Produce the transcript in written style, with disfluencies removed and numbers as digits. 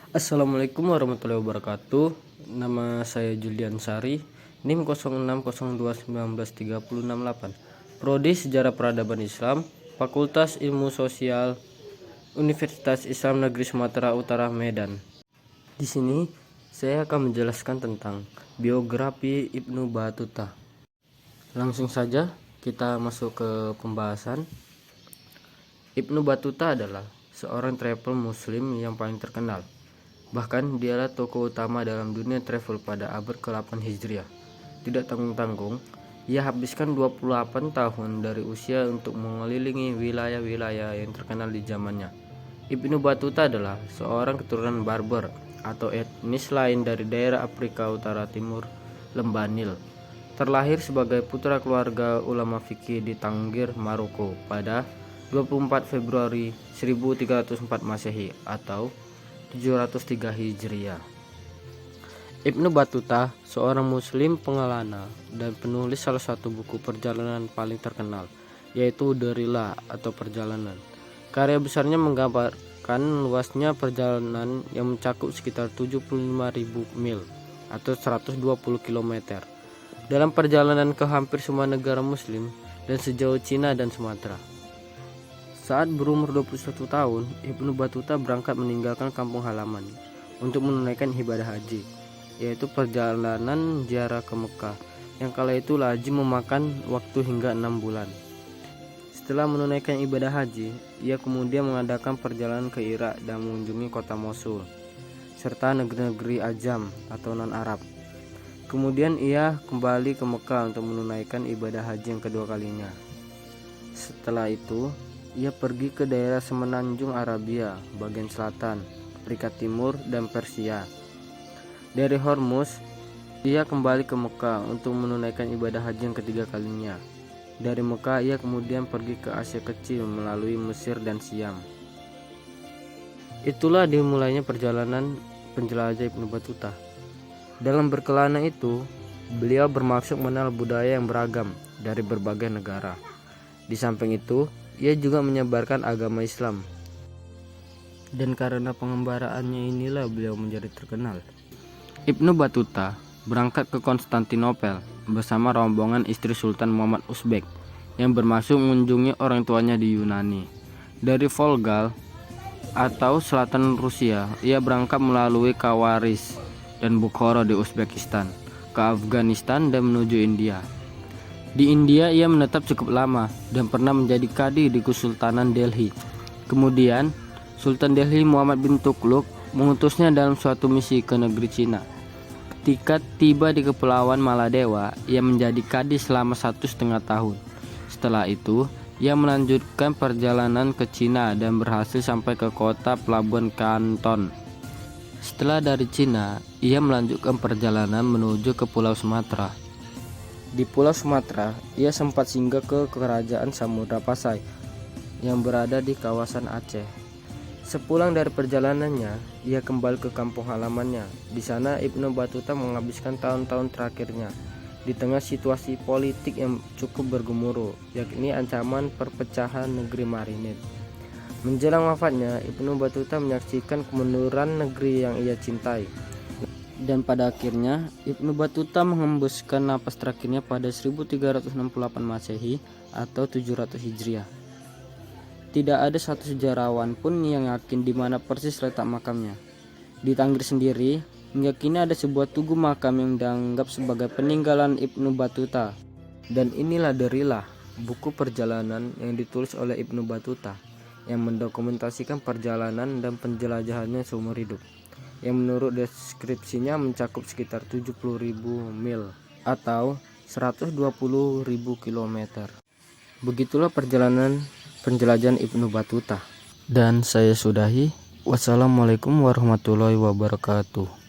Assalamualaikum warahmatullahi wabarakatuh. Nama saya Julian Sari, NIM 0602193068. Prodi Sejarah Peradaban Islam, Fakultas Ilmu Sosial, Universitas Islam Negeri Sumatera Utara, Medan. Di sini saya akan menjelaskan tentang biografi Ibnu Battuta. Langsung saja kita masuk ke pembahasan. Ibnu Battuta adalah seorang travel muslim yang paling terkenal. Bahkan dialah tokoh utama dalam dunia travel pada abad ke-8 Hijriah. Tidak tanggung-tanggung, ia habiskan 28 tahun dari usia untuk mengelilingi wilayah-wilayah yang terkenal di zamannya. Ibnu Battuta adalah seorang keturunan Berber atau etnis lain dari daerah Afrika Utara Timur Lembah Nil. Terlahir sebagai putra keluarga ulama fikih di Tangier, Maroko pada 24 Februari 1304 Masehi atau 703 Hijriah. Ibnu Battuta seorang muslim pengelana dan penulis salah satu buku perjalanan paling terkenal, yaitu The Rihlah atau Perjalanan. Karya besarnya menggambarkan luasnya perjalanan yang mencakup sekitar 75.000 mil atau 120 km dalam perjalanan ke hampir semua negara muslim dan sejauh Cina dan Sumatera. Saat berumur 21 tahun, Ibnu Battuta berangkat meninggalkan kampung halaman untuk menunaikan ibadah haji, yaitu perjalanan ziarah ke Mekah, yang kala itu lazim memakan waktu hingga 6 bulan. Setelah menunaikan ibadah haji, ia kemudian mengadakan perjalanan ke Irak dan mengunjungi kota Mosul, serta negeri-negeri Ajam atau non-Arab. Kemudian ia kembali ke Mekah untuk menunaikan ibadah haji yang kedua kalinya. Setelah itu, ia pergi ke daerah semenanjung Arabia, bagian selatan, Afrika Timur, dan Persia. Dari Hormuz, ia kembali ke Mekah untuk menunaikan ibadah haji yang ketiga kalinya. Dari Mekah, ia kemudian pergi ke Asia Kecil melalui Mesir dan Syam. Itulah dimulainya perjalanan penjelajah Ibnu Battuta. Dalam berkelana itu, beliau bermaksud mengenal budaya yang beragam dari berbagai negara. Di samping itu, ia juga menyebarkan agama Islam. Dan karena pengembaraannya inilah beliau menjadi terkenal. Ibnu Battuta berangkat ke Konstantinopel bersama rombongan istri Sultan Muhammad Uzbek yang bermaksud mengunjungi orang tuanya di Yunani. Dari Volga atau selatan Rusia, ia berangkat melalui Kawaris dan Bukhara di Uzbekistan ke Afghanistan dan menuju India. Di India ia menetap cukup lama dan pernah menjadi kadi di Kesultanan Delhi. Kemudian Sultan Delhi Muhammad bin Tughlaq mengutusnya dalam suatu misi ke negeri Cina. Ketika tiba di Kepulauan Maladewa, ia menjadi kadi selama 1,5 tahun. Setelah itu, ia melanjutkan perjalanan ke Cina dan berhasil sampai ke kota pelabuhan Canton. Setelah dari Cina, ia melanjutkan perjalanan menuju ke Pulau Sumatera. Di Pulau Sumatera, ia sempat singgah ke Kerajaan Samudra Pasai yang berada di kawasan Aceh. Sepulang dari perjalanannya, ia kembali ke kampung halamannya. Di sana Ibnu Battuta menghabiskan tahun-tahun terakhirnya di tengah situasi politik yang cukup bergemuruh, yakni ancaman perpecahan negeri Marinid. Menjelang wafatnya, Ibnu Battuta menyaksikan kemunduran negeri yang ia cintai. Dan pada akhirnya Ibnu Battuta menghembuskan napas terakhirnya pada 1368 Masehi atau 700 Hijriah. Tidak ada satu sejarawan pun yang yakin di mana persis letak makamnya. Di Tangier sendiri, hingga kini ada sebuah tugu makam yang dianggap sebagai peninggalan Ibnu Battuta. Dan inilah The Rihlah, buku perjalanan yang ditulis oleh Ibnu Battuta yang mendokumentasikan perjalanan dan penjelajahannya seumur hidup, yang menurut deskripsinya mencakup sekitar 70.000 mil atau 120.000 km. Begitulah perjalanan penjelajahan Ibnu Battuta. Dan saya sudahi. Wassalamualaikum warahmatullahi wabarakatuh.